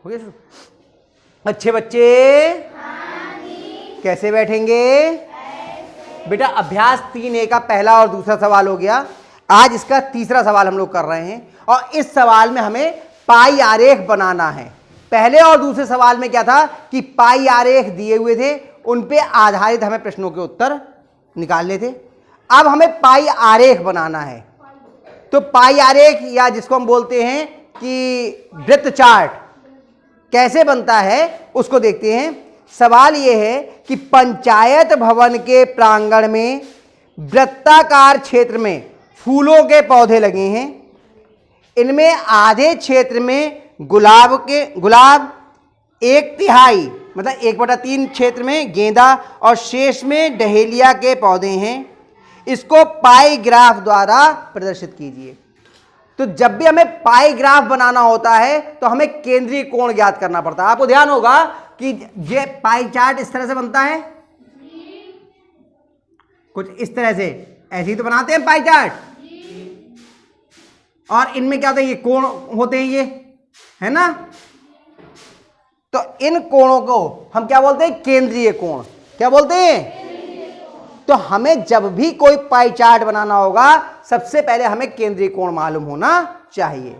हो गया? अच्छे बच्चे कैसे बैठेंगे? बेटा अभ्यास 3A का पहला और दूसरा सवाल हो गया। आज इसका तीसरा सवाल हम लोग कर रहे हैं और इस सवाल में हमें पाई आरेख बनाना है। पहले और दूसरे सवाल में क्या था कि पाई आरेख दिए हुए थे, उन पे आधारित हमें प्रश्नों के उत्तर निकालने थे। अब हमें पाई आरेख बनाना है। तो पाई आरेख या जिसको हम बोलते हैं कि वृत्त चार्ट कैसे बनता है उसको देखते हैं। सवाल यह है कि पंचायत भवन के प्रांगण में वृत्ताकार क्षेत्र में फूलों के पौधे लगे हैं। इनमें आधे क्षेत्र में गुलाब 1/3 मतलब 1/3 क्षेत्र में गेंदा और शेष में डहेलिया के पौधे हैं। इसको पाई ग्राफ द्वारा प्रदर्शित कीजिए। तो जब भी हमें पाई ग्राफ बनाना होता है तो हमें केंद्रीय कोण ज्ञात करना पड़ता है। आपको ध्यान होगा कि ये पाई चार्ट इस तरह से बनता है, कुछ इस तरह से, ऐसे ही तो बनाते हैं पाई चार्ट। और इनमें क्या होता है, ये कोण होते हैं, ये है ना। तो इन कोणों को हम क्या बोलते हैं? केंद्रीय कोण। क्या बोलते हैं? तो हमें जब भी कोई पाई चार्ट बनाना होगा सबसे पहले हमें केंद्रीय कोण मालूम होना चाहिए।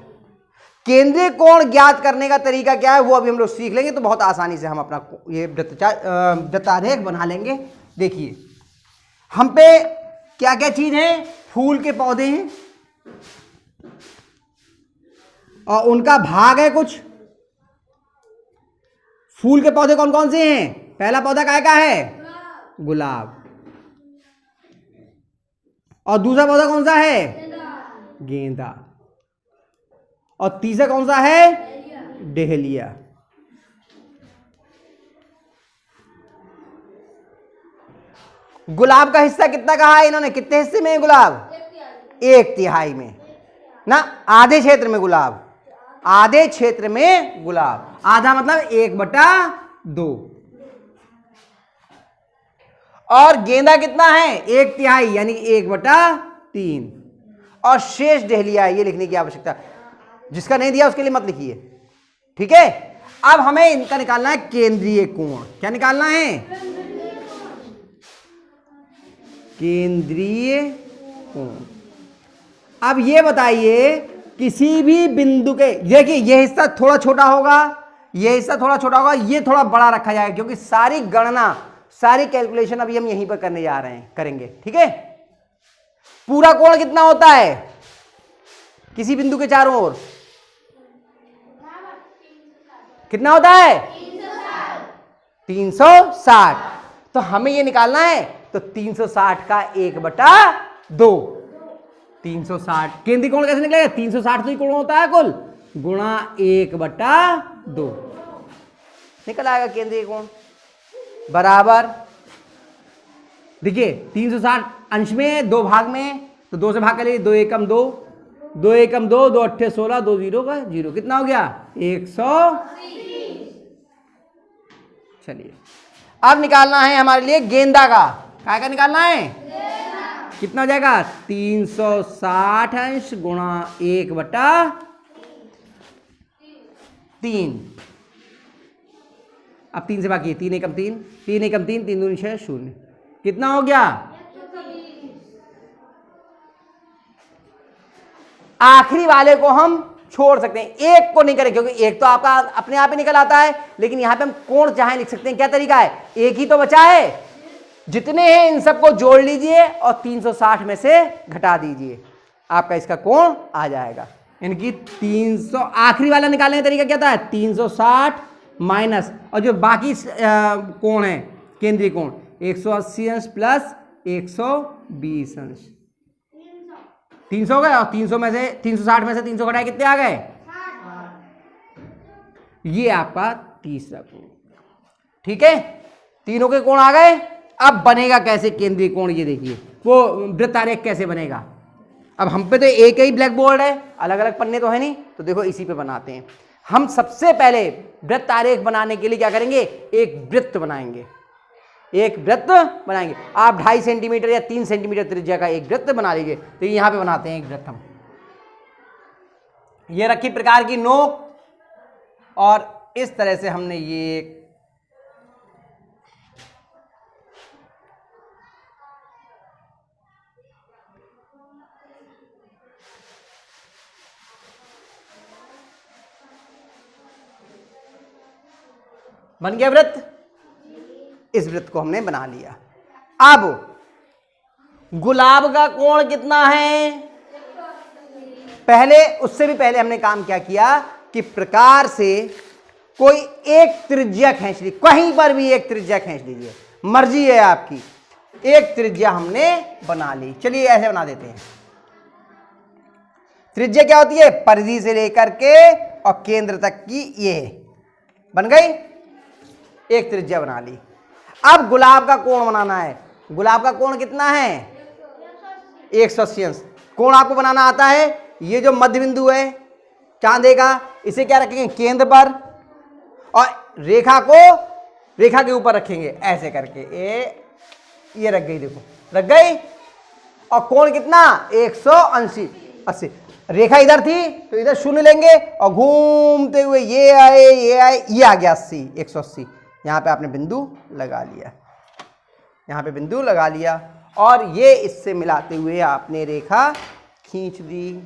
केंद्रीय कोण ज्ञात करने का तरीका क्या है वो अभी हम लोग सीख लेंगे, तो बहुत आसानी से हम अपना ये वृत्तारेख बना लेंगे। देखिए हम पे क्या क्या चीज है, फूल के पौधे हैं और उनका भाग है कुछ। फूल के पौधे कौन कौन से हैं? पहला पौधा काय का है? गुलाब। और दूसरा पौधा कौन सा है? गेंदा। और तीसरा कौन सा है? डहेलिया। गुलाब का हिस्सा कितना कहा है इन्होंने? कितने हिस्से में है गुलाब? 1/3 में ना, आधे क्षेत्र में गुलाब। आधे क्षेत्र में गुलाब, आधा मतलब 1/2। और गेंदा कितना है? 1/3 यानी 1/3। और शेष डहेलिया, ये लिखने की आवश्यकता, जिसका नहीं दिया उसके लिए मत लिखिए, ठीक है। अब हमें इनका निकालना है केंद्रीय कोण। क्या निकालना है? केंद्रीय कोण। अब ये बताइए किसी भी बिंदु के, देखिए ये हिस्सा थोड़ा छोटा होगा, ये हिस्सा थोड़ा छोटा होगा, ये थोड़ा बड़ा रखा जाएगा क्योंकि सारी गणना, सारी कैलकुलेशन अभी हम यहीं पर करने जा रहे हैं, करेंगे, ठीक है। पूरा कोण कितना होता है किसी बिंदु के चारों ओर? कितना होता है? 360। तो हमें ये निकालना है, तो 360 का 1/2। 360 केंद्रीय कोण कैसे निकलेगा? 360 तो ही कोण होता है कुल, गुणा 1/2 निकल आएगा केंद्रीय कोण बराबर। देखिए 360 अंश में, 2 भाग में, तो 2 से भाग कर लीजिए, 2 एकम 2, 2 एकम 2, 2 अट्ठे 16, 2 0 का 0, कितना हो गया? 130। चलिए अब निकालना है हमारे लिए गेंदा का। काय का निकालना है? कितना हो जाएगा? 360 अंश गुणा 1/3। अब 3 से बाकी 3 एकम 3, 3 एकम 3, 3 दूनी 6, 0, कितना हो गया? आखिरी वाले को हम छोड़ सकते हैं, एक को नहीं करें क्योंकि एक तो आपका अपने आप ही निकल आता है, लेकिन यहां पे हम कोण चाहे लिख सकते हैं। क्या तरीका है? एक ही तो बचा है, जितने हैं इन सबको जोड़ लीजिए और 360 में से घटा दीजिए, आपका इसका कोण आ जाएगा। इनकी 300, आखिरी वाला निकालने का तरीका क्या था? 360 माइनस, और जो बाकी कोण है केंद्रीय कोण 180 अंश प्लस 120 अंश, 300 हो गए। और 300 में से 360 में से 300 घटाए, कितने आ गए? ये आपका तीसरा कोण, ठीक है। तीनों के कोण आ गए। अब बनेगा कैसे केंद्रीय कोण? ये देखिए वो वृत्तारेख कैसे बनेगा। अब हम पे तो एक ही ब्लैक बोर्ड है, अलग अलग पन्ने तो है नहीं, तो देखो इसी पे बनाते हैं। हम सबसे पहले वृत्तारेख बनाने के लिए क्या करेंगे? एक वृत्त बनाएंगे, एक वृत्त बनाएंगे। आप 2.5 सेंटीमीटर या 3 सेंटीमीटर त्रिज्या का एक वृत्त बना लीजिए। तो यहां पे बनाते हैं एक वृत्त हम। ये रखी प्रकार की नोक और इस तरह से हमने ये बन गया वृत्त। इस वृत्त को हमने बना लिया। अब गुलाब का कोण कितना है? पहले, उससे भी पहले हमने काम क्या किया कि प्रकार से कोई एक त्रिज्या खींच ली, कहीं पर भी एक त्रिज्या खींच लीजिए, मर्जी है आपकी। एक त्रिज्या हमने बना ली। चलिए ऐसे बना देते हैं। त्रिज्या क्या होती है? परिधि से लेकर के और केंद्र तक की, ये बन गई। एक त्रिज्या बना ली। अब गुलाब का कोण बनाना है। गुलाब का कोण कितना है? 180 अंश। कोण आपको बनाना आता है? ये जो मध्य बिंदु है चांदे का, इसे क्या रखेंगे? केंद्र पर, और रेखा को रेखा के ऊपर रखेंगे ऐसे करके। ये रख गई, देखो रख गई। और कोण कितना? 180। रेखा इधर थी तो इधर शून्य लेंगे और घूमते हुए ये आए, ये आ गया 80, 180। यहां पे आपने बिंदु लगा लिया, यहां पे बिंदु लगा लिया, और ये इससे मिलाते हुए आपने रेखा खींच दी।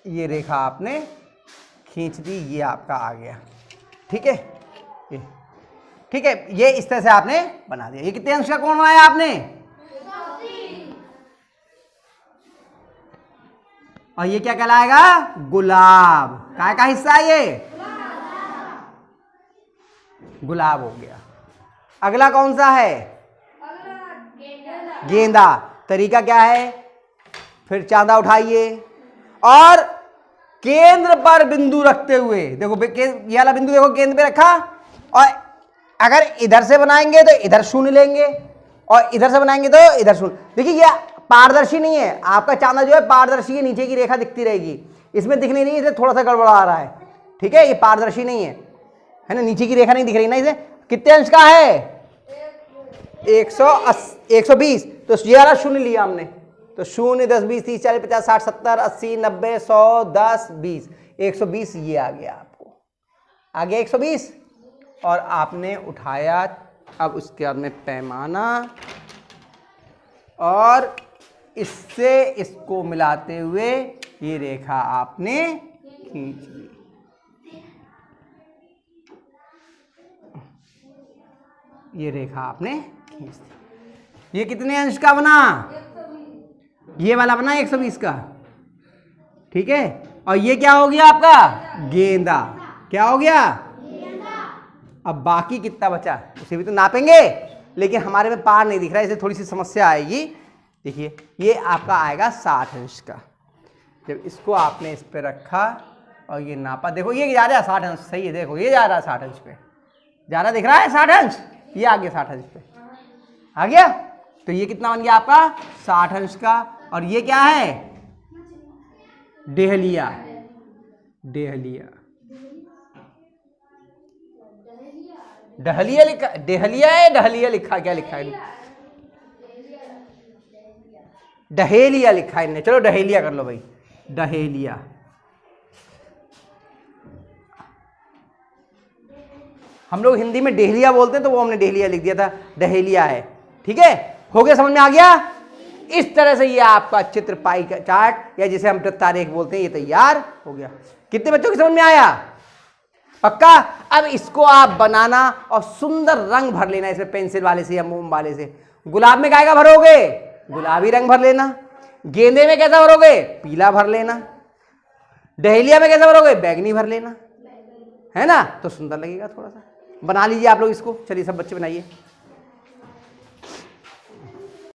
ये रेखा आपने खींच दी, ये आपका आ गया। ठीक है, ये ठीक है। ये इस तरह से आपने बना दिया। ये कितने अंश का कोण बनाया आपने? और ये क्या कहलाएगा? गुलाब। काय का हिस्सा है ये? गुलाब हो गया। अगला कौन सा है? गेंदा। तरीका क्या है? फिर चांदा उठाइए और केंद्र पर बिंदु रखते हुए, देखो ये वाला बिंदु देखो केंद्र पे रखा, और अगर इधर से बनाएंगे तो इधर शून्य लेंगे, और इधर से बनाएंगे तो इधर शून्य। देखिए ये पारदर्शी नहीं है, आपका चांदा जो है पारदर्शी है, नीचे की रेखा दिखती रहेगी, इसमें दिख नहीं रही, इसे थोड़ा सा गड़बड़ा आ रहा है। ठीक है, ये पारदर्शी नहीं है ना, नीचे की रेखा नहीं दिख रही ना। इसे कितने अंश का है? 120। तो ये वाला शून्य लिया हमने, तो 0, 10, 20, 30, 40, 50, 60, 70, 80, 90, 100, 10, 20, 120 ये आ गया। आपको आ गया 120। और आपने उठाया, अब उसके बाद में पैमाना, और इससे इसको मिलाते हुए ये रेखा आपने खींच ली। ये रेखा आपने खींच दी। ये कितने अंश का बना? ये वाला बना 120 का। ठीक है, और ये क्या हो गया आपका? गेंदा। क्या हो गया? अब बाकी कितना बचा उसे भी तो नापेंगे, लेकिन हमारे में पार नहीं दिख रहा है, इसे थोड़ी सी समस्या आएगी। देखिए ये आपका आएगा 60 अंश का। जब इसको आपने इस पे रखा और ये नापा, देखो ये जा रहा है 60 अंश, सही है, देखो ये जा रहा है 60 अंश पे, जा रहा दिख रहा है 60 अंश, ये आ गया 60 अंश पे आ गया। तो ये कितना बन गया आपका? 60 अंश का। और ये क्या है? डेहलिया। डेहलिया, डहलिया लिखा, डेहलिया है, डहलिया लिखा, क्या लिखा है? डहेलिया लिखा है इनने, चलो डहेलिया कर लो भाई, डहेलिया। हम लोग हिंदी में डेहलिया बोलते हैं, तो वो हमने डेहलिया लिख दिया था, डहेलिया है। ठीक है, हो गया, समझ में आ गया? इस तरह से ये आपका चित्र पाई का चार्ट, या जिसे हम वृत्तारेख बोलते हैं, ये तैयार हो गया। कितने बच्चों की समझ में आया? पक्का? अब इसको आप बनाना और सुंदर रंग भर लेना इसमें, पेंसिल वाले से या मोम वाले से। गुलाब में क्या भरोगे? गुलाबी रंग भर लेना। गेंदे में कैसा भरोगे? पीला भर लेना। डहेलिया में कैसा भरोगे? बैगनी भर लेना, है ना? तो सुंदर लगेगा। थोड़ा सा बना लीजिए आप लोग इसको। चलिए सब बच्चे बनाइए।